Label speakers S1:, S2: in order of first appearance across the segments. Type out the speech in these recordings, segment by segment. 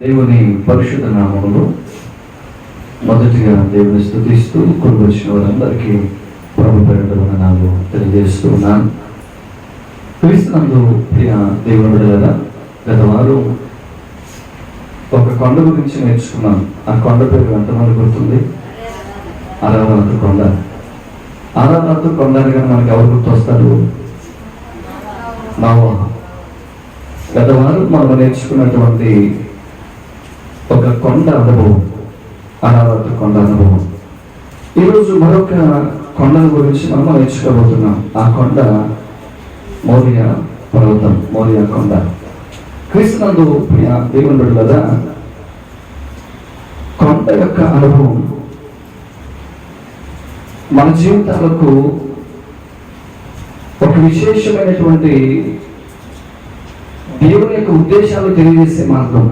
S1: దేవుని పరిశుద్ధ నామములో మొదటిగా దేవుని స్తుతిస్తూ కూడి వచ్చిన వారందరికీ ప్రభు పేరిట వందనాలు తెలియజేస్తూ ఉన్నాను. క్రీస్తునందు ప్రియ దేవుని బిడ్డలారా, గత వారం ఒక కొండ గురించి నేర్చుకున్నాను. ఆ కొండ పేరు ఎంతమంది గుర్తుంది? అరారాతు కొండ. అరారాతు కొండ అనగానే మనకి ఎవరు గుర్తొస్తారు? నోవహు. గత వారం మనం నేర్చుకున్నటువంటి ఒక కొండ అనుభవం, అరారాతు కొండ అనుభవం. ఈరోజు మరొక కొండల గురించి మనం నేర్చుకోబోతున్నాం. ఆ కొండ మోరియా పర్వతం, మోరియా కొండ. క్రీస్తునందు దేవుని బిడ్డలారా, కొండ యొక్క అనుభవం మన జీవితాలకు ఒక విశేషమైనటువంటి దేవుని యొక్క ఉద్దేశాలు తెలియజేసే మార్గం.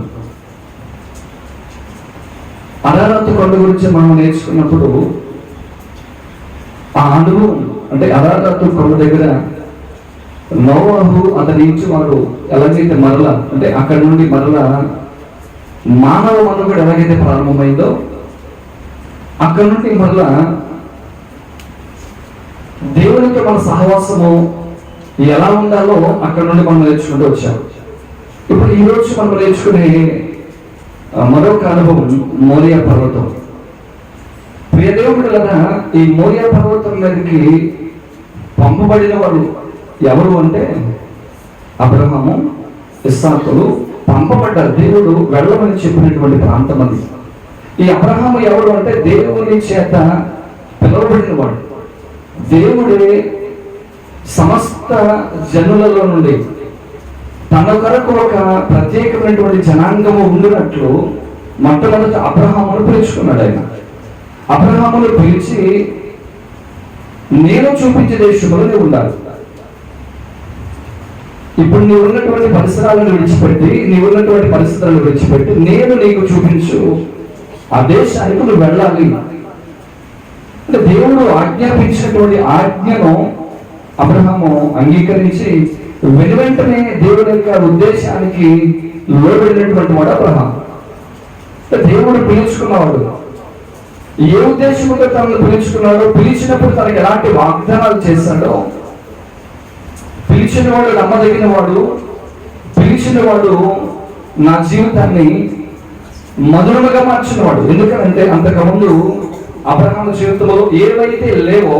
S1: అరారాతు కొండ గురించి మనం నేర్చుకున్నప్పుడు ఆ అనుభవం అంటే అరారాతు కొండ దగ్గర నోవహు అతని నుంచి వారు ఎలాగైతే మరలా అంటే అక్కడి నుండి మరలా మానవ మనుగడ ఎలాగైతే ప్రారంభమైందో అక్కడి నుండి మరలా దేవునితో మన సహవాసము ఎలా ఉండాలో అక్కడి నుండి మనం నేర్చుకుంటూ వచ్చాం. ఇప్పుడు ఈరోజు మనం నేర్చుకునే మరొక అనుభవం మోరియా పర్వతం. ప్రియదేవుడులగా ఈ మోరియా పర్వతం మీదకి పంపబడిన వారు ఎవరు అంటే అబ్రహాము, ఇస్సాకులు పంపబడ్డారు. దేవుడు వెళ్ళమని చెప్పినటువంటి ప్రాంతం అది. ఈ అబ్రహాము ఎవరు అంటే దేవుని చేత పిలువబడిన వాడు. దేవుడే సమస్త జనులలో నుండి తన కొరకు ఒక ప్రత్యేకమైనటువంటి జనాంగము ఉండినట్లు మొట్టమొదట అబ్రహామును పిలుచుకున్నాడు. ఆయన అబ్రహామును పిలిచి, నేను చూపించే దేశంలో నీవు ఉండాలి. ఇప్పుడు నీవు ఉన్నటువంటి పరిసరాలను విడిచిపెట్టి, నీవు ఉన్నటువంటి పరిస్థితులను విడిచిపెట్టి నేను నీకు చూపించు ఆ దేశానికి నువ్వు వెళ్ళాలి అంటే దేవుడు ఆజ్ఞాపించినటువంటి ఆజ్ఞను అబ్రహాము అంగీకరించి వెనువెంటనే దేవుడి యొక్క ఉద్దేశానికి లోబడినటువంటి వాడు అబ్రహాము. దేవుడు పిలుచుకున్నవాడు. ఏ ఉద్దేశంతో తనను పిలుచుకున్నాడో, పిలిచినప్పుడు తనకి ఎలాంటి వాగ్దానాలు చేశాడో, పిలిచిన వాడు నమ్మదగిన వాడు, పిలిచిన వాడు నా జీవితాన్ని మధురముగా మార్చిన వాడు. ఎందుకంటే అంతకుముందు అబ్రహాము జీవితంలో ఏవైతే లేవో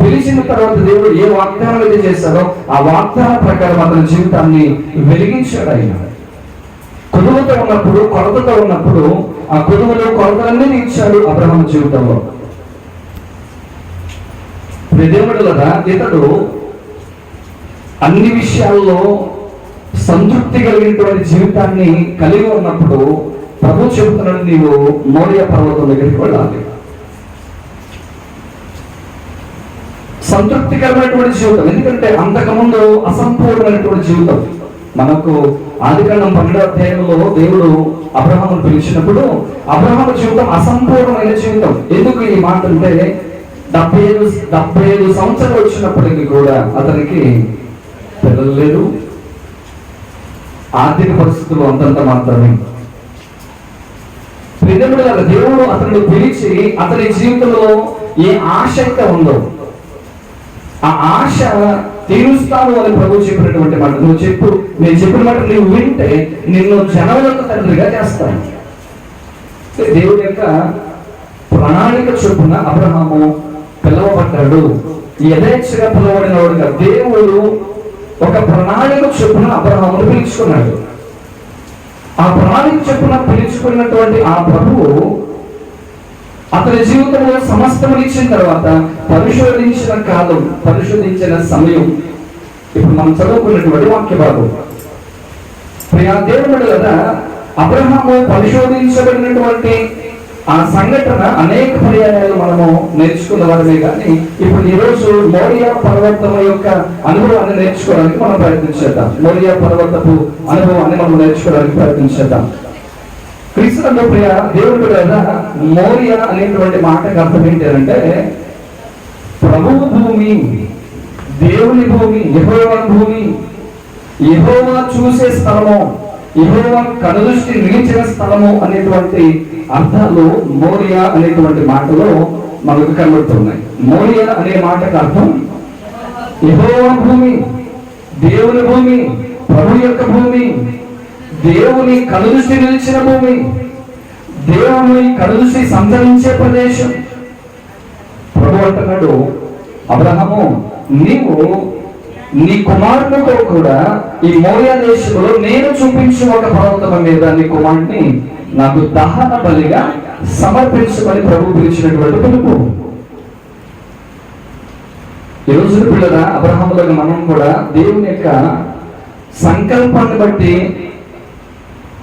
S1: పిలిచిన తర్వాత దేవుడు ఏ వాగ్దానం అయితే చేశాడో ఆ వాగ్దాన ప్రకారం అతని జీవితాన్ని వెలిగించాడు. ఆయన కొదువుతో ఉన్నప్పుడు, కొరతతో ఉన్నప్పుడు ఆ కొదువులు కొరతలన్నీ తీర్చాడు అబ్రహాము జీవితంలో. దేవుడులరా, ఇతడు అన్ని విషయాల్లో సంతృప్తి కలిగినటువంటి జీవితాన్ని కలిగి ఉన్నప్పుడు ప్రభు చెబుతున్నాడు, నీవు మోరియా పర్వతం దగ్గరికి వెళ్ళాలి. సంతృప్తికరమైనటువంటి జీవితం. ఎందుకంటే అంతకుముందు అసంపూర్ణమైనటువంటి జీవితం. మనకు ఆదికాండం 12వ అధ్యాయంలో దేవుడు అబ్రహామును పిలిచినప్పుడు అబ్రహాము జీవితం అసంపూర్ణమైన జీవితం. ఎందుకు ఈ మాట అంటే 75 సంవత్సరాలు వచ్చినప్పటికీ కూడా అతనికి పిల్లలు లేదు. ఆర్థిక పరిస్థితులు అంతంత మాత్రమే. దేవుడు అతను పిలిచి అతని జీవితంలో ఏ ఆశ అయితే ఉందో ఆ ఆశ తీరుస్తాను అని ప్రభు చెప్పినటువంటి మాట. నువ్వు చెప్పు, నేను చెప్పిన మాట నువ్వు వింటే నిన్ను జనములకు తండ్రిగా చేస్తాను. దేవుడి యొక్క ప్రణాళిక చొప్పున అబ్రహాము పిలవబడ్డాడు. యథేచ్ఛగా పిలవబడిన వాడుగా దేవుడు ఒక ప్రణాళిక చొప్పున అబ్రహామును పిలుచుకున్నాడు. ఆ ప్రణాళిక చొప్పున పిలుచుకున్నటువంటి ఆ ప్రభువు అతని జీవితంలో సమస్తము ఇచ్చిన తర్వాత పరిశోధించిన కాలం, పరిశోధించిన సమయం ఇప్పుడు మనం చదువుకున్నటువంటి వాక్య భాగం. ప్రియా దేవుడు కదా, అబ్రహాము పరిశోధించబడినటువంటి ఆ సంఘటన అనేక పర్యాయాలు మనము నేర్చుకున్న వారమే. కానీ ఇప్పుడు ఈరోజు మోరియా పర్వతం యొక్క అనుభవాన్ని నేర్చుకోవడానికి మనం ప్రయత్నించేద్దాం. మోరియా పర్వతపు అనుభవాన్ని మనం నేర్చుకోవడానికి ప్రయత్నించేద్దాం. క్రీస్తునందు ప్రియ దేవుడు కదా, మోరియా అనేటువంటి మాటకు అర్థం ఏంటంటే ప్రభువు భూమి, దేవుని భూమి, యెహోవా భూమి, యెహోవా చూసే స్థలము, యెహోవా కనుదృష్టి నిలిచిన స్థలము అనేటువంటి అర్థాలు మోరియా అనేటువంటి మాటలో మనకు కనబడుతున్నాయి. మోరియా అనే మాటకు అర్థం యెహోవా భూమి, దేవుని భూమి, ప్రభు యొక్క భూమి, దేవుని కనుదృష్టి నిలిచిన భూమి, దేవుని కనుదృష్టి సంచరించే ప్రదేశం. ప్రభు అంటున్నాడు, అబ్రహాము, నీవు నీ కుమారునితో కూడా ఈ మోరియా దేశంలో నేను చూపించు ఒక పర్వతం మీద నీ కుమారుడిని నాకు దహన బలిగా సమర్పించమని ప్రభు పిలిచినటువంటి పిలుపు. ఈ రోజు పిల్లరా, అబ్రహాములకు మనం కూడా దేవుని యొక్క సంకల్పాన్ని బట్టి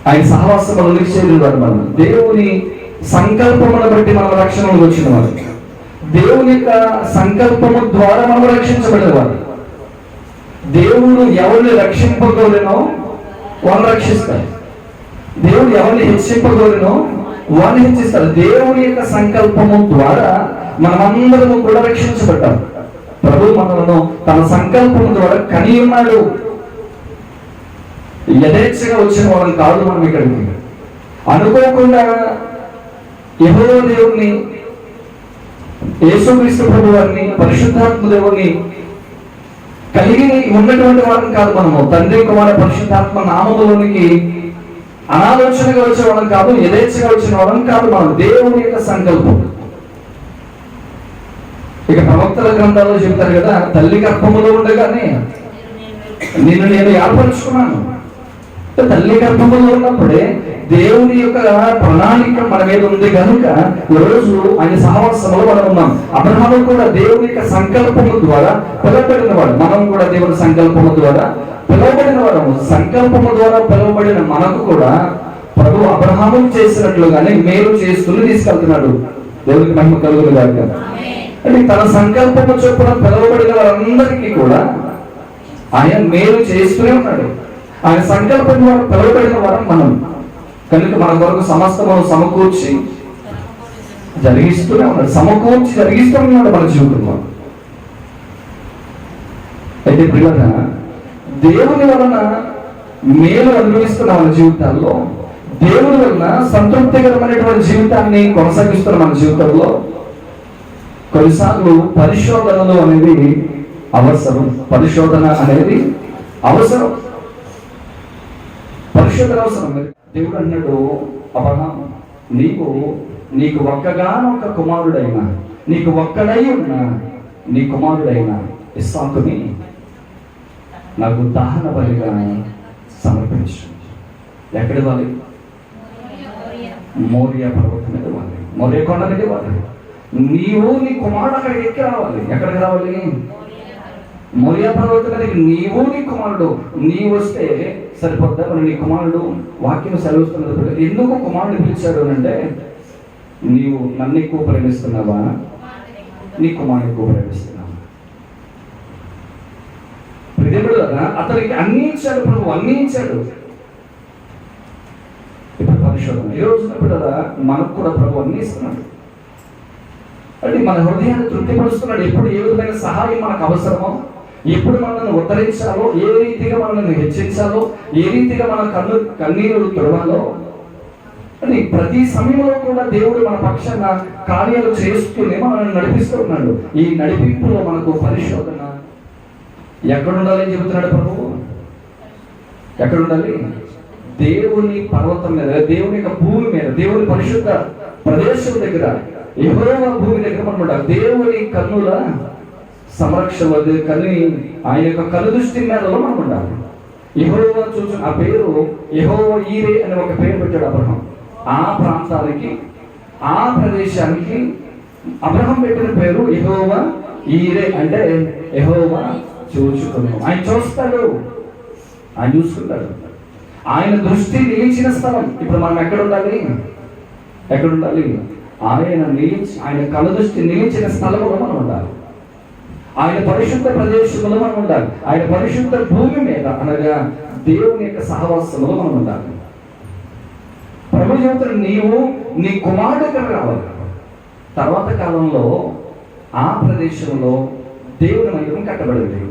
S1: ఆయన సహవాసంలో నిలిచేది వారు. మనం దేవుని సంకల్పమును బట్టి మనం రక్షణలో వచ్చిన వారు. దేవుని యొక్క సంకల్పము ద్వారా మనం రక్షించబడేవారు. దేవుడు ఎవరిని రక్షింపగోరినో వాళ్ళు రక్షిస్తారు. దేవుడు ఎవరిని హెచ్చింపగోరినో వారిని హెచ్చిస్తారు. దేవుని యొక్క సంకల్పము ద్వారా మనమందరము కూడా రక్షించబడ్డారు. ప్రభు మనలను తన సంకల్పం ద్వారా కని ఉన్నాడు. యథేచ్ఛగా వచ్చిన వాళ్ళని కాదు మనం ఇక్కడికి. అనుకోకుండా యెహోవా దేవుని, యేసుక్రీస్తు ప్రభు వారిని, పరిశుద్ధాత్మ దేవుని కలిగి ఉన్నటువంటి వారిని కాదు మనము. తండ్రి, కుమార, పరిశుద్ధాత్మ నామములోనికి అనాలోచనగా వచ్చే వాళ్ళని కాదు, యథేచ్ఛగా వచ్చిన వాళ్ళని కాదు మనం. దేవుని యొక్క సంకల్పం. ఇక ప్రవక్తల గ్రంథాల్లో చెప్తారు కదా, తల్లి గర్భములో ఉండగానే నిన్ను నేను ఏర్పరచుకున్నాను. తల్లి గర్భములో ఉన్నప్పుడే దేవుని యొక్క ప్రణాళిక మన మీద ఉంది కనుక ఈరోజు ఆయన సహవాసంలో మనం ఉన్నాం. అబ్రహాము కూడా దేవుని యొక్క సంకల్పము ద్వారా పిలువబడిన వాడు. మనం కూడా దేవుని సంకల్పము ద్వారా పిలువబడిన వాడు. సంకల్పము ద్వారా పిలువబడిన మనకు కూడా ప్రభు అబ్రహాము చేసినట్లుగానే మేలు చేస్తూ తీసుకెళ్తున్నాడు. దేవునికి మహిమ కలుగును గాక. అంటే తన సంకల్పము చొప్పున పిలువబడిన వారందరికీ కూడా ఆయన మేలు చేస్తూనే ఉన్నాడు. ఆయన సంకల్పం ద్వారా పిలువబడిన వారం మనం కనుక మన కొరకు సమస్తము సమకూర్చి జరిగిస్తూనే ఉన్నాడు. సమకూర్చి జరిగిస్తూ ఉన్నాడు మన జీవితంలో. అయితే ప్రియులారా, దేవుని వలన మేలు అనుభవిస్తున్న మన జీవితాల్లో, దేవుని వలన సంతృప్తికరమైనటువంటి జీవితాన్ని కొనసాగిస్తున్న మన జీవితంలో కొన్నిసార్లు పరిశోధనలు అనేది అవసరం. పరిశోధన అనేది అవసరం. పరిశోధన అవసరం. దేవుడు అన్నాడు, అబ్రహాము, నీకు ఒక్కగానొక్క కుమారుడైన, నీకు ఒక్కడై ఉన్న నీ కుమారుడైన ఇస్సాకుని నాకు దహన బలిగా సమర్పించు. ఎక్కడి వాళ్ళు? మోరియా పర్వతం మీద వాళ్ళు, మోరియా కొండ మీద వాళ్ళు. నీవు నీ కుమారుడు అక్కడికి ఎక్కి రావాలి. ఎక్కడికి రావాలి? మోరియా పర్వతం మీదకి నీవు నీ కుమారుడు. నీవు వస్తే సరిపోద్దా? మరి నీ కుమారుడు వాక్యం సెలవుస్తున్నది. ఎందుకు కుమారుడు పిలిచాడు అంటే, నీవు నన్ను ఎక్కువ ప్రేమిస్తున్నావా, నీ కుమారుడు ఎక్కువ ప్రేమిస్తున్నావా? దేవుడు కదా అతనికి అన్ని ఇచ్చాడు. ప్రభు అన్ని ఇచ్చాడు. ఇప్పుడు పరిశోధన ఈ రోజు కదా మనకు కూడా ప్రభు అన్ని ఇస్తున్నాడు. అంటే మన హృదయాన్ని తృప్తిపరుస్తున్నాడు. ఎప్పుడు ఏ విధమైన సహాయం మనకు అవసరమో, ఎప్పుడు మనల్ని ఉత్తరించాలో, ఏ రీతిగా మనల్ని హెచ్చించాలో, ఏ రీతిగా మన కన్నీరు తుడవాలో అని ప్రతి సమయంలో కూడా దేవుడు మన పక్షాన కార్యాలు చేస్తూనే మనల్ని నడిపిస్తూ ఉన్నాడు. ఈ నడిపింపులో మనకు పరిశోధన ఎక్కడుండాలని చెబుతున్నాడు ప్రభువు. ఎక్కడుండాలి? దేవుని పర్వతం మీద, దేవుని యొక్క భూమి మీద, దేవుని పరిశుద్ధ ప్రదేశం దగ్గర, యెహోవా భూమి దగ్గర మనం ఉండాలి. దేవుని కన్నుల సంరక్షణ కని ఆయన యొక్క కనుదృష్టి మేరలో మనం ఉండాలి. యెహోవా చూసిన ఆ పేరు యెహోవా ఈరే అని ఒక పేరు పెట్టాడు అబ్రహాం. ఆ ప్రాంతానికి, ఆ ప్రదేశానికి అబ్రహాం పెట్టిన పేరు యెహోవా ఈరే. అంటే యెహోవా చూచుకున్నాడు. ఆయన చూస్తాడు, ఆయన చూసుకుంటాడు. ఆయన దృష్టి నిలిచిన స్థలం. ఇప్పుడు మనం ఎక్కడ ఉండాలి? ఎక్కడ ఉండాలి? ఆయన కనుదృష్టి నిలిచిన స్థలంలో మనం ఉండాలి. ఆయన పరిశుద్ధ ప్రదేశంలో మనం ఉండాలి. ఆయన పరిశుద్ధ భూమి మీద అనగా దేవుని యొక్క సహవాసంలో మనం ఉండాలి. ప్రభు చెబుతాడు, నీవు నీ కుమారుడు దగ్గర రావాలి. తర్వాత కాలంలో ఆ ప్రదేశంలో దేవుని మందిరం కట్టబడింది.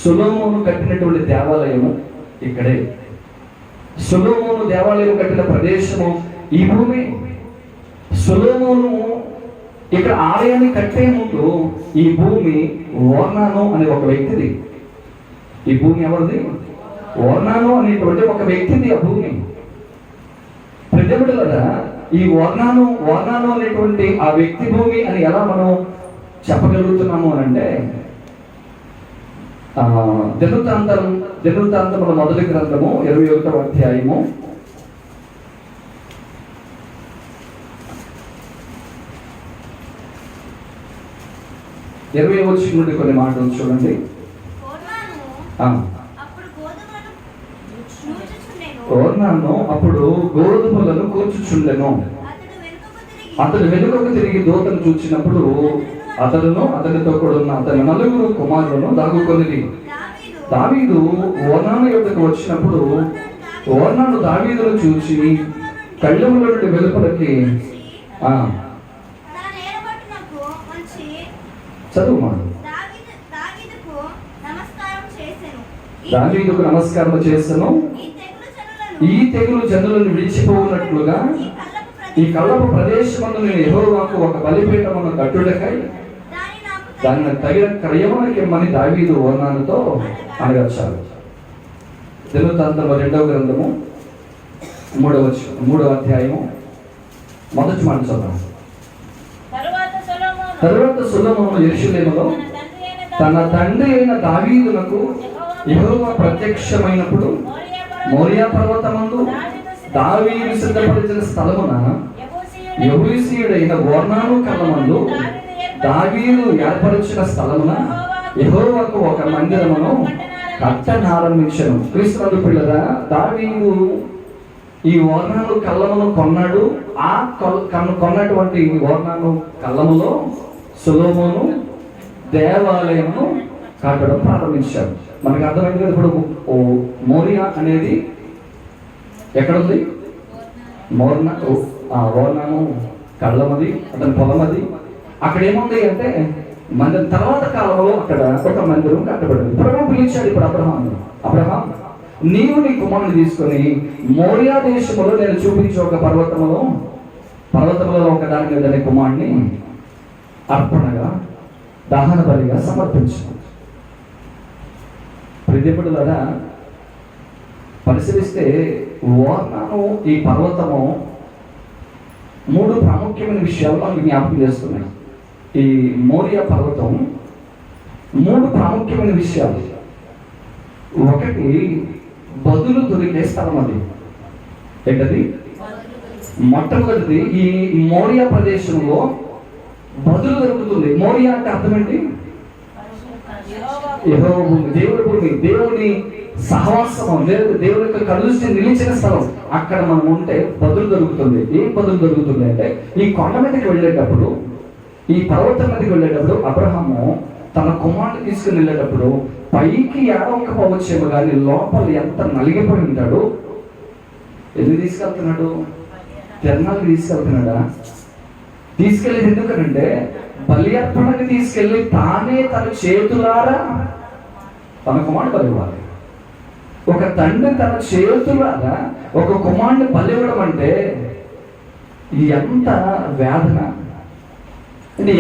S1: సొలొమోను కట్టినటువంటి దేవాలయము ఇక్కడే. సొలొమోను దేవాలయం కట్టిన ప్రదేశము ఈ భూమి. సొలొమోను ఇక్కడ ఆలయాన్ని కట్టే ముందు ఈ భూమి ఓర్నాను అనే ఒక వ్యక్తిది. ఈ భూమి ఎవరిది? ఓర్నాను అనేటువంటి ఒక వ్యక్తిది ఆ భూమి. ప్రజలుగా ఈ ఓర్నాను అనేటువంటి ఆ వ్యక్తి భూమి అని ఎలా మనం చెప్పగలుగుతున్నాము అని అంటే, దినవృత్తాంతముల మొదటి గ్రంథము 21వ అధ్యాయము 20వ వచనం నుండి కొన్ని మాటలు చూడండి. ఓర్నాను అప్పుడు గోధుమలను కూర్చుచుండెను. అతడు వెనుకకు తిరిగి దూతను చూచినప్పుడు అతనితో కూడా ఉన్న అతని 4 కుమారులను దాగుకొనిది. దావీదు ఓర్నాను యొద్దకు వచ్చినప్పుడు ఓర్నాను దావీదును చూచి కళ్ళెముల నుండి వెలుపలకి చదువు దావీదుకు నమస్కారం చేసెను. ఈ తెగులు జనులను విడిచిపోవునట్లుగా ఈ కళ్ళపు ప్రదేశమందు నేను యెహోవాకు ఒక బలిపీఠమును కట్టుటకై దాన్ని తగిన క్రయమునకి ఇమ్మని దావీదు ఓర్నానుతో అనగచ్చారు. దినవృత్తాంతముల 2వ గ్రంథము 3వ అధ్యాయము మొదటి మాట చదువు. తరువాత సొలొమోను యెరూషలేములో తన తండ్రి అయిన దావీదునకు యెహోవా ప్రత్యక్షమైనప్పుడు మోరియా పర్వతమందు దావీదు సిద్ధపరిచిన స్థలమున యెబూసీయుడైన ఓర్నాను కళ్ళమందు దావీదు ఏర్పరిచిన స్థలమున యెహోవాకు ఒక మందిరమును కట్టనారంభించెను. క్రీస్తునందు పిల్లరా, దావీదు ఈ ఓర్నాను కళ్ళమును కొన్నాడు. ఆ కొన్నటువంటి ఓర్నాను కళ్ళములో సొలొమోను దేవాలయమును కట్టడం ప్రారంభించాడు. మనకు అర్థమైంది కదా. ఇప్పుడు మోరియా అనేది ఎక్కడుంది? ఓర్నాను కళ్ళమది, అతని పొలమది. అక్కడ ఏముంది అంటే మందిరం. తర్వాత కాలంలో అక్కడ ఒక మందిరం కట్టబడింది. ప్రభువు పిలిచాడు ఇప్పుడు అబ్రహాం, నీవు నీ కుమారుని తీసుకొని మోరియా దేశంలో నేను చూపించే ఒక పర్వతములో ఒక దాని మీద నీ కుమారుని అర్పణగా దహన బలిగా సమర్పించు. ప్రతిపడులరా పరిశీలిస్తే ఓర్నాను ఈ పర్వతము 3 ప్రాముఖ్యమైన విషయాలు మనకు జ్ఞాపకం చేస్తున్నాయి. ఈ మోరియా పర్వతం 3 ప్రాముఖ్యమైన విషయాలు. ఒకటి, బదులు దొరికే స్థలం. అది ఏంటది? మొట్టమొదటిది, ఈ మోరియా ప్రదేశంలో బదులు దొరుకుతుంది. మోరియా అంటే అర్థం ఏంటి? యెహోవా భూమి, దేవుడి భూమి, దేవుని సహవాసము, దేవుని యొక్క కలుసి నిలిచిన స్థలం. అక్కడ మనం ఉంటే బదులు దొరుకుతుంది. ఏం బదులు దొరుకుతుంది అంటే, ఈ కొండ మీదకి వెళ్ళేటప్పుడు, ఈ పర్వతం మీదకి వెళ్ళేటప్పుడు అబ్రహాము తన కుమారుని తీసుకుని వెళ్ళేటప్పుడు పైకి ఏడవకపోవచ్చేమో కానీ లోపల ఎంత నలిగిపోయి ఉంటాడు. ఎందుకు తీసుకెళ్తున్నాడు? తిరణాలకు తీసుకెళ్తున్నాడా? తీసుకెళ్ళేది ఎందుకనంటే బలి అర్పణకి తీసుకెళ్ళి తానే తన చేతులారా తన కుమారుడు బలి ఇవ్వాలి. ఒక తండ్రి తన చేతులారా ఒక కుమారుడిని బలి ఇవ్వడం అంటే ఎంత వేదన,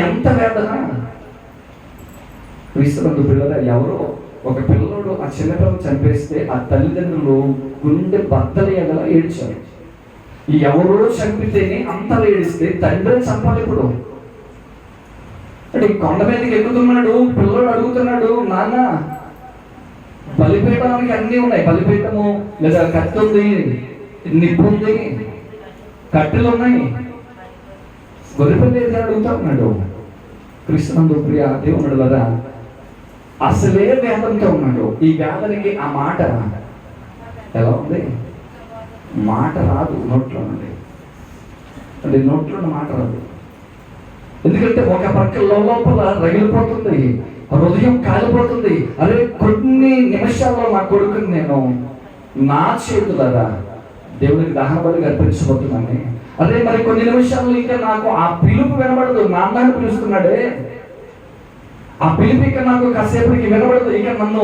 S1: ఎంత వేదన. క్రీస్తునందు పిల్లల, ఎవరో ఒక పిల్లడు ఆ చిన్నపిల్లలు చంపేస్తే ఆ తల్లిదండ్రులు గుండె బద్దలు ఎగలా ఏడ్చారు. ఎవరో చంపితేనే అంతలా ఏడిస్తే తండ్రి చంపాలి. ఇప్పుడు అంటే కొండ మీదకి ఎక్కుతున్నాడు, పిల్లడు అడుగుతున్నాడు, నాన్న బలిపీఠానికి అన్నీ ఉన్నాయి. బలిపీఠము లేదా కత్తి ఉంది, నిప్పు ఉంది, కట్టెలు ఉన్నాయి, గొర్రెపిల్ల ఏది అడుగుతా ఉన్నాడు. క్రీస్తునందు ప్రియ దేవుడు కదా, అసలే వేదంతో ఉన్నాడు. ఈ వేదనకి ఆ మాట ఎలా ఉంది? మాట రాదు నోట్లో నుండి. అంటే నోట్లో మాట రాదు. ఎందుకంటే ఒక పక్క లోపల రగిలిపోతుంది, హృదయం కాలిపోతుంది. అరే, కొన్ని నిమిషాల్లో నా కొడుకుని నేను నా చేతులారా దేవునికి దహన బలిగా అర్పించబోతున్నాను. అదే మరి కొన్ని నిమిషాల్లో ఇంకా నాకు ఆ పిలుపు వినబడదు. నాన్నని పిలుస్తున్నాడే, ఆ ఆ పిలిపిక నాకు కాసేపటికి వినబడదు. ఇక నన్ను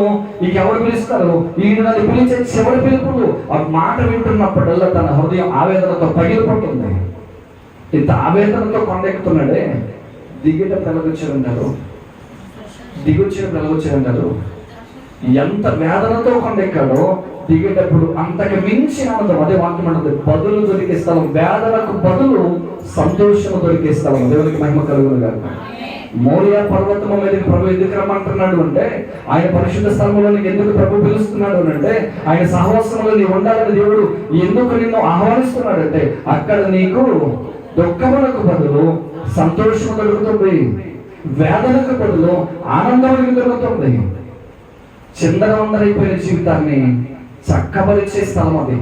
S1: ఎవరు పిలుస్తారు, ఈయన నన్ను పిలిచే చివరి పిలుపులు. ఆ మాట వింటున్నప్పుడల్లా తన హృదయం ఆవేదనతో పగిలిపోతుంది. ఇంత ఆవేదనతో కొండెక్కుతున్నాడే, దిగేటప్పుడు ఎలాగొచ్చారంటారు, దిగొచ్చినప్పుడు ఎలాగొచ్చారంటారు, ఎంత వేదనతో కొండెక్కాడో దిగేటప్పుడు అంతకు మించి ఆనందం. అదే వాక్యం అంటుంది, బదులు దొరికే స్థలం, వేదనకు బదులు సంతోషము దొరికే స్థలం. దేవునికి మహిమ కలుగును గాక. మోరియా పర్వతము మీదకి ప్రభు ఎందుకు రమ్మంటున్నాడు అంటే, ఆయన పరిశుద్ధ స్థలంలోనికి ఎందుకు ప్రభు పిలుస్తున్నాడు అంటే, ఆయన సహవాసంలో నీ ఉండాలని దేవుడు ఎందుకు నిన్ను ఆహ్వానిస్తున్నాడు అంటే, అక్కడ నీకు దుఃఖములకు బదులు సంతోషము దొరుకుతుంది, వేదనకు బదులు ఆనందం దొరుకుతుంది. చిందరవందరైపోయిన జీవితాన్ని చక్కబరిచే స్థలం అది.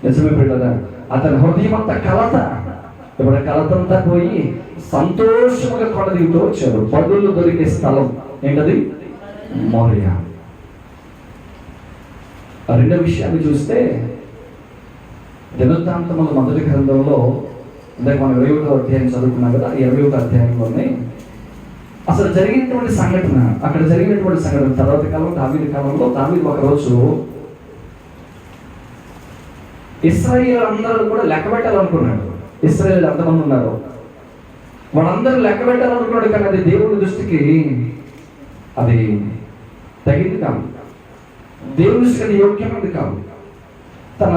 S1: నిజమే పిల్లరా, అతని హృదయం అంతా కలత, ఇప్పుడు కలతంతా పోయి సంతోషముగా కొండ దిగుతూ వచ్చాడు. బదులు దొరికే స్థలం ఏంటది? మోరియా. రెండో విషయాన్ని చూస్తే దినవృత్తాంతముల మొదటి గ్రంథంలో, అంటే మనం 21వ అధ్యాయం చదువుకున్నాం కదా, 21వ అధ్యాయంలోనే అసలు జరిగినటువంటి సంఘటన, అక్కడ జరిగినటువంటి సంఘటన తర్వాత కాలం దావీదు కాలంలో, దావీదు ఒకరోజు ఇశ్రాయేలు అందరూ కూడా లెక్క పెట్టాలనుకున్నాడు. ఇశ్రాయేలు ఎంతమంది ఉన్నారు వాళ్ళందరూ లెక్క పెట్టాలనుకున్నాడు, కానీ అది దేవుని దృష్టికి అది తగింది కాదు, దేవుని దృష్టికి అది యోగ్యమైనది కాదు. తన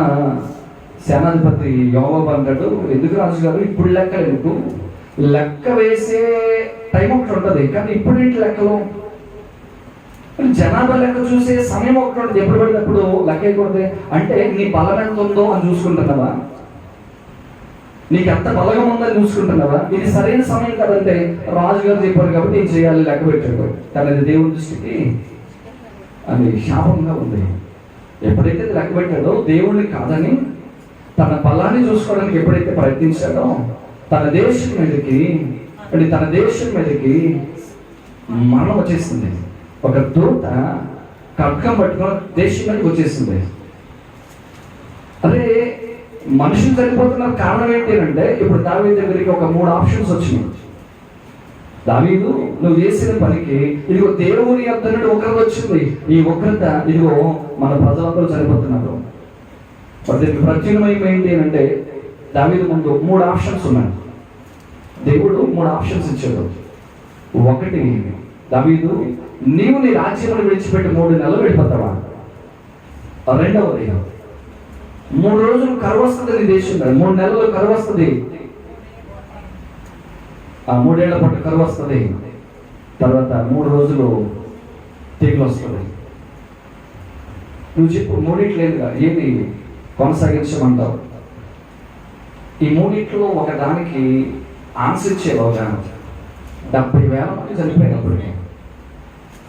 S1: సేనాధిపతి యోవాబు అంటాడు, ఎందుకు రాజుగారు ఇప్పుడు లెక్కలు ఎందుకు, లెక్క వేసే టైం ఒకటి ఉంటుంది, కానీ ఇప్పుడు ఏంటి లెక్కలు, జనాభా లెక్క చూసే సమయం ఒకటి ఉంటుంది, ఎప్పుడు పడినప్పుడు లెక్క వేయకూడదు. అంటే నీ బలం ఎంత ఉందో అని చూసుకుంటున్నావా, నీకు ఎంత బలగం ఉందని చూసుకుంటున్నావా, ఇది సరైన సమయం కదంటే రాజుగారు చెప్పారు కాబట్టి ఏం చేయాలి, లెక్క పెట్టాడు. కానీ అది దేవుని దృష్టికి అది శాపంగా ఉంది. ఎప్పుడైతే లెక్క పెట్టాడో దేవుడిని కాదని తన బలాన్ని చూసుకోవడానికి ఎప్పుడైతే ప్రయత్నించాడో తన దేశం మీదకి మరణం వచ్చేసింది. ఒక దూత ఖడ్గం పట్టుకుని దేశం మీదకి వచ్చేసింది. అదే మనుషులు చనిపోతున్న కారణం ఏంటి అంటే, ఇప్పుడు దావీదు దగ్గరికి ఒక 3 ఆప్షన్స్ వచ్చినాయి. దావీదు, నువ్వు చేసిన పనికి ఇదిగో దేవుని యొద్ద నుండి ఉగ్రత వచ్చింది, ఈ ఉగ్రత ఇదిగో మన ప్రజలందరూ చనిపోతున్నారు. దీనికి ప్రత్యామ్నాయం ఏంటి అంటే, దావీదు ముందు 3 ఆప్షన్స్ ఉన్నాయి. దేవుడు 3 ఆప్షన్స్ ఇచ్చాడు. ఒకటి, దావీదు నీవు నీ రాజ్యాన్ని విడిచిపెట్టి 3 నెలలు వెళ్ళిపోతావా. రెండవది, 3 రోజులు కరువు వస్తుంది నీ దేశం, 3 నెలలు కరువు వస్తుంది, ఆ 3 ఏళ్ల పాటు కరువు వస్తుంది, తర్వాత 3 రోజులు తెగులు వస్తుంది. నువ్వు చెప్పు, 3 ఏది కొనసాగించమంటావు? ఈ 3 ఒక దానికి ఆన్సర్ ఇచ్చేవాగా 70,000 మంది చనిపోయినప్పటికీ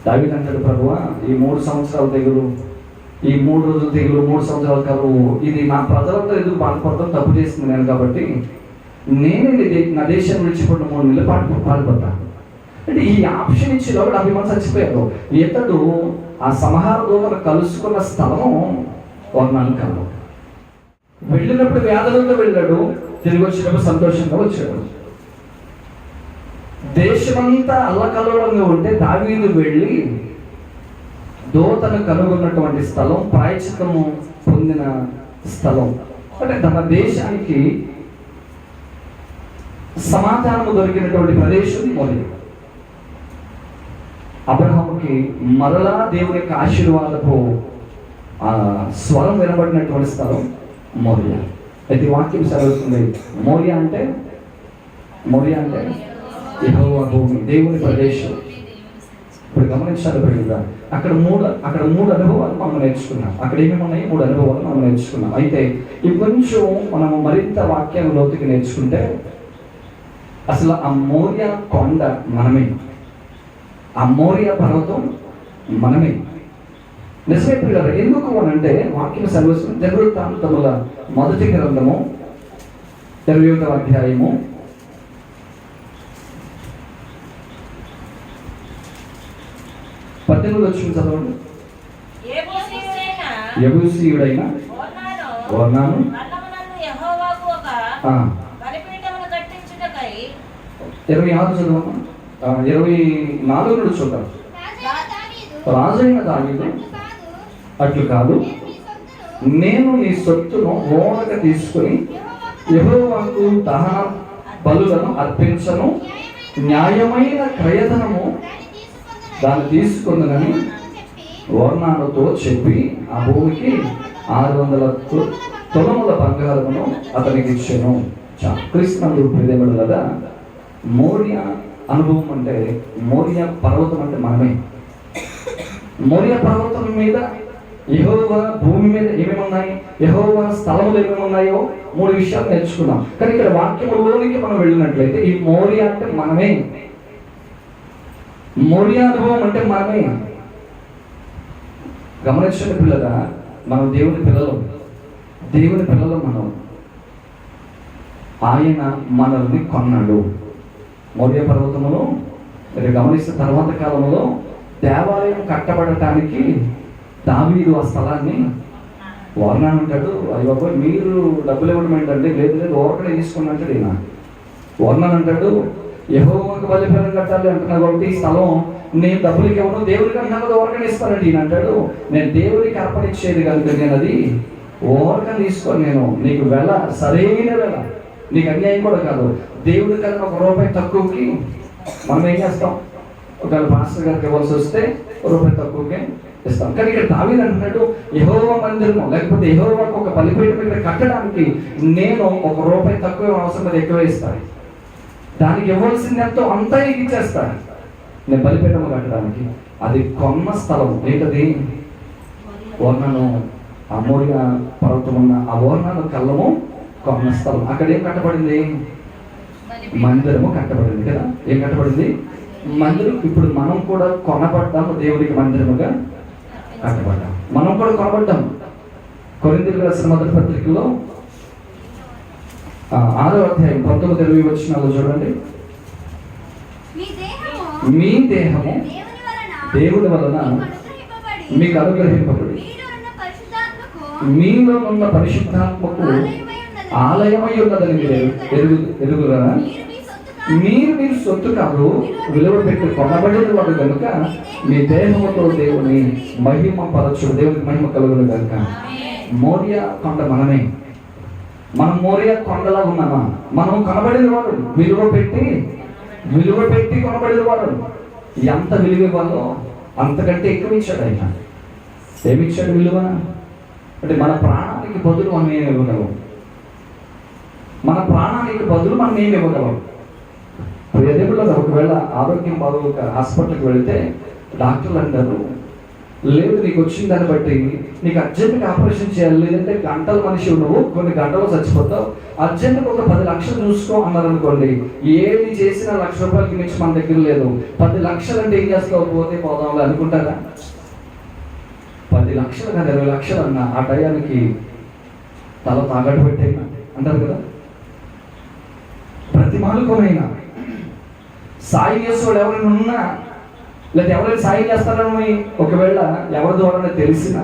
S1: దావీదు అంటాడు, ప్రభువా ఈ 3 సంవత్సరాల తెగులు, ఈ 3 రోజుల తెగులు, 3 సంవత్సరాల కరువు, ఇది నా ప్రజలందరూ ఎందుకు బాధపడతాం, తప్పు చేసింది నేను కాబట్టి నేనే నా దేశాన్ని విడిచిపోయిన 3 నెలలు పాల్పడతా. అంటే ఈ ఆప్షన్ ఇచ్చేలో 70 మంది చచ్చిపోయారు. ఇతడు ఆ సంహార దూతను కలుసుకున్న స్థలము వర్ణాలు కాదు. వెళ్ళినప్పుడు వ్యాధులతో వెళ్ళాడు, తిరిగి వచ్చినప్పుడు సంతోషంగా వచ్చాడు. దేశమంతా అల్లకల్లోలంగా ఉంటే దావీదు వెళ్ళి దూతను కనుగొన్నటువంటి స్థలం, ప్రాయశ్చిత్తము పొందిన స్థలం, అంటే తన దేశానికి సమాధానము దొరికినటువంటి ప్రదేశం మోరియా. అబ్రహాముకి మరలా దేవుని యొక్క ఆశీర్వాదపు స్వరం వినబడినటువంటి స్థలం మోరియా. అయితే వాక్యం సెలవుతుంది, మోరియా అంటే యెహోవా భూమి, దేవుని ప్రదేశం. ఇప్పుడు గమనించాలి ప్రియులారా, అక్కడ మూడు అనుభవాలు మనం నేర్చుకున్నాం. అక్కడ ఏమేమి ఉన్నాయి? 3 అనుభవాలు మనం నేర్చుకున్నాం. అయితే ఇంకొంచెం మనము మరింత వాక్యాల లోతుకి నేర్చుకుంటే, అసలు ఆ మోరియా కొండ మనమే, ఆ మోరియా పర్వతం మనమే. నిజమే ప్రియులారా. ఎందుకు అని అంటే వాక్యం సెలవుస్తుంది. దినవృత్తాంతముల మొదటి గ్రంథము 21వ అధ్యాయము 18 వచ్చిన చదవండి. యెబూసీయుడైన ఓర్నాను 26 చదవమ్మా. 24 నుండి చూద్దాం. రాజైన దావీదు అట్లు కాదు, నేను నీ సొత్తును ఓనగా తీసుకుని యెహోవాకు దహన బలులను అర్పించను, న్యాయమైన క్రయధనము దాన్ని తీసుకుందనని ఓర్నానుతో చెప్పి ఆ భూమికి 600 తులముల బంగారమును అతనికి ఇచ్చాను. క్రీస్తునందు ప్రియమైన కదా, మోరియా అనుభవం అంటే, మోరియా పర్వతం అంటే మనమే. మోరియా పర్వతం మీద యెహోవా భూమి మీద ఏమేమి ఉన్నాయి, యెహోవా స్థలములు ఏమేమి ఉన్నాయో 3 విషయాలు నేర్చుకున్నాం. కానీ ఇక్కడ వాక్యంలోనికి మనం వెళ్ళినట్లయితే ఈ మోరియా అంటే మనమే. మోరియా అనుభవం అంటే మనమే. గమనించండి పిల్లగా, మనం దేవుని పిల్లలు మనం. ఆయన మనల్ని కొన్నాడు. మోరియా పర్వతములో మీరు గమనిస్తే తర్వాత కాలంలో దేవాలయం కట్టబడటానికి దావీదు ఆ స్థలాన్ని వర్ణాన్ని అంటాడు. అయ్యో మీరు డబ్బులు ఇవ్వడం ఏంటంటే, లేదు ఓరకనే తీసుకుని అంటాడు. ఈయన వర్ణాన్ని అంటాడు, యెహోవాకు బలిపీఠం కట్టాలి అంటున్నా కాబట్టి ఈ స్థలం నేను డబ్బులకి ఇవ్వను, దేవుడికి అంటున్నా కదా ఓరకనే ఇస్తానంటే. ఈయన అంటాడు, నేను దేవుడికి అర్పణించేది కనుక నేను అది ఓరకని తీసుకొని, నేను నీకు వెల సరైన వెల, నీకు అన్యాయం కూడా కాదు. దేవుడి కన్నా ₹1 తక్కువకి మనం ఏం చేస్తాం, ఒకవేళ పాస్టర్ గారికి ఇవ్వాల్సి వస్తే ₹1 తక్కువకే ఇస్తాం. కానీ ఇక్కడ దావీదు అంటున్నాడు, యెహోవా మందిరము లేకపోతే యెహోవాకు ఒక బలిపీఠం ఇక్కడ కట్టడానికి నేను ₹1 తక్కువ అవసరం మీద ఎక్కువ ఇస్తాను. దానికి ఇవ్వాల్సింది ఎంతో అంతా ఇచ్చేస్తాను నేను బలిపీఠం కట్టడానికి. అది కొన్న స్థలం. ఏంటది? వర్ణను, ఆ మోరియా పర్వతం ఉన్న ఆ వర్ణను కళ్ళము కొన్న స్థలం. అక్కడ ఏం కట్టబడింది? మందిరము కట్టబడింది కదా. ఏం కట్టబడింది? మందిరం. ఇప్పుడు మనం కూడా కొనబడ్డాము, దేవుడికి మందిరముగా కట్టబడ్డాం. మనం కూడా కొనబడ్డాము. కొరింథీయులకు రాసిన మొదటి పత్రికలో 6వ అధ్యాయం 19-20 వచనాలు చూడండి. మీ దేహము దేవుడి వలన మీకు అనుగ్రహింపబడి మీలో ఉన్న పరిశుద్ధాత్మకు ఆలయమై ఉన్నదని మీరు ఎరుగురా. మీరు సొత్తు కాదు, విలువ పెట్టి కొనబడిన వాడు కనుక మీ దేహముతో దేవుని మహిమ పరచుడు, దేవునికి మహిమ కలుగును కనుక. మోరియా కొండ మనమే. మనం మోరియా కొండలా ఉన్నామా? మనం కొనబడిన వాడు, విలువ పెట్టి కొనబడిన వాడు. ఎంత విలువ ఇవ్వాలో అంతకంటే ఎక్కువ ఇచ్చాడు ఆయన. ఏమిచ్చాడు విలువ అంటే, మన ప్రాణానికి బదులు మనం ఏమి ఇవ్వగలం? మన ప్రాణానికి బదులు మనం ఏమి ఇవ్వగలం? ప్రియదేవుల్లో ఒకవేళ ఆరోగ్యం బాగోక హాస్పిటల్కి వెళితే డాక్టర్లు అంటారు, లేదు నీకు వచ్చిన దాన్ని బట్టి నీకు అర్జెంట్గా ఆపరేషన్ చేయాలి, లేదంటే గంటల మనిషి నువ్వు కొన్ని గంటలు చచ్చిపోతావు, అర్జెంట్గా ఒక 10 లక్షలు చూసుకో అన్నారు అనుకోండి. ఏది చేసినా ₹1,00,000 మించి మన దగ్గర లేదు. 10 లక్షలు అంటే ఏం చేస్తావు? పోతే పోదాంలే అనుకుంటారా? 10 లక్షలు కానీ 20 లక్షలు అన్న ఆ టయానికి తల తాగట్టు పెట్టే అంటారు కదా. ప్రతి మాలుకోనైనా సాయం చేసేవాడు ఎవరైనా ఉన్నా, లేదా ఎవరైనా సాయం చేస్తారని ఒకవేళ ఎవరి ద్వారా తెలిసినా,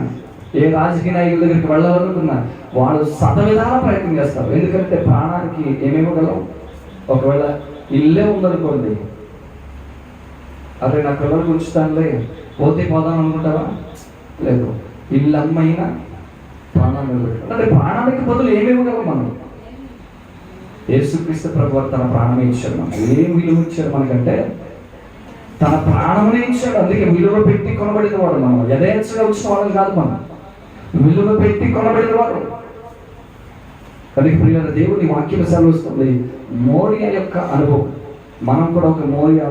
S1: ఏ రాజకీయ నాయకుల దగ్గరికి వెళ్ళాలనుకున్నా వాళ్ళు శతవిధాల ప్రయత్నం చేస్తారు. ఎందుకంటే ప్రాణానికి ఏమేమగలం. ఒకవేళ ఇల్లే ఉందనుకోండి, అదే నా పిల్లలకు ఉంచుతానులే, పోతే పోదాం అనుకుంటావా? లేదు, ఇల్లు అమ్మైనా ప్రాణాలు నిలబెట్టాలి. అంటే ప్రాణానికి బదులు ఏమేమగలం మనం? యేసుక్రీస్తు ప్రభువు తన ప్రాణమే ఇచ్చాడు. మనం ఏం విలువ ఇచ్చాడు మనకంటే తన ప్రాణమునే ఇచ్చాడు. అందుకే విలువ పెట్టి కొనబడిన వాడు. మనం యథేచ్ఛగా వచ్చిన వాళ్ళని కాదు, మనం విలువ పెట్టి కొనబడిన వాడు. అందుకే ప్రియులైన దేవుని వాక్యం సెలవుస్తుంది, మోరియా యొక్క అనుభవం. మనం కూడా ఒక మోరియా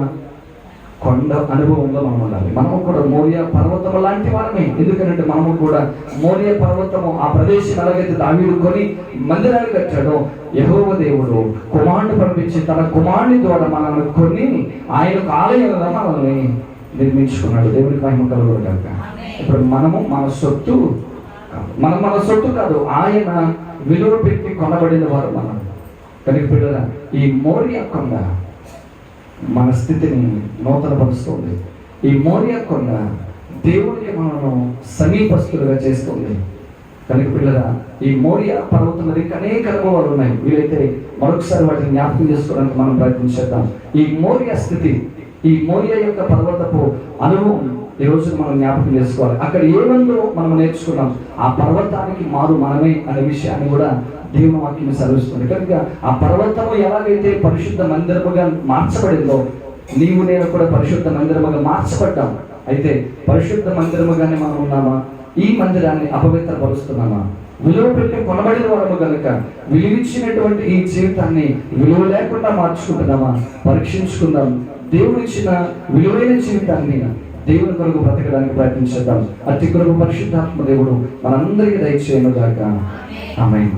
S1: కొండ అనుభవంలో మనం ఉండాలి. మనము కూడా మోరియా పర్వతం లాంటి వారమే. ఎందుకంటే మనము కూడా మోరియా పర్వతము, ఆ ప్రదేశం ఎలాగైతే దావీదు కొని మందిరాన్ని కట్టాడో, యెహోవా దేవుడు కుమారుని పంపించి తన కుమారుని ద్వారా మనల్ని కొని ఆయనకు ఆలయంగా మనల్ని నిర్మించుకున్నాడు. దేవునికి మహిమ కలుగును గాక. ఇప్పుడు మనము మన సొత్తు కాదు, ఆయన విలువ పెట్టి కొనబడిన వారు మనం. కనుక పిల్లల, ఈ మోరియా కొండ మన స్థితిని నూతనపరుస్తుంది. ఈ మోరియా కొండ దేవుడికి మనను సమీపస్తులుగా చేస్తుంది. కనుక పిల్లరా, ఈ మోరియా పర్వతం మీద అనేక అనుభవాలు ఉన్నాయి. వీలైతే మరొకసారి వాటిని జ్ఞాపకం చేసుకోవడానికి మనం ప్రయత్నించేద్దాం. ఈ మోరియా స్థితి ఈ మోరియా యొక్క పర్వతపు అనుభవం ఈ రోజు మనం జ్ఞాపకం చేసుకోవాలి. అక్కడ ఏమందో మనం నేర్చుకున్నాం. ఆ పర్వతానికి మారు మనమే అనే విషయాన్ని కూడా దేవుని వాక్యం సెలవిస్తుంది. కనుక ఆ పర్వతము ఎలాగైతే పరిశుద్ధ మందిరముగా మార్చబడిందో, నీవు నేను కూడా పరిశుద్ధ మందిరముగా మార్చబడ్డాం. అయితే పరిశుద్ధ మందిరముగానే మనం ఉన్నామా? ఈ మందిరాన్ని అపవిత్రపరుస్తున్నామా? విలువ పెట్టి కొనబడిన వారము కనుక విలువిచ్చినటువంటి ఈ జీవితాన్ని విలువ లేకుండా మార్చుకుంటున్నామా? పరీక్షించుకుందాం. దేవుడిచ్చిన విలువైన జీవితాన్ని దేవుని కొరకు బ్రతకడానికి ప్రయత్నించేద్దాం. అతి కృప పరిశుద్ధాత్మ దేవుడు మనందరికీ దయచేయను గాక. ఆమేన్.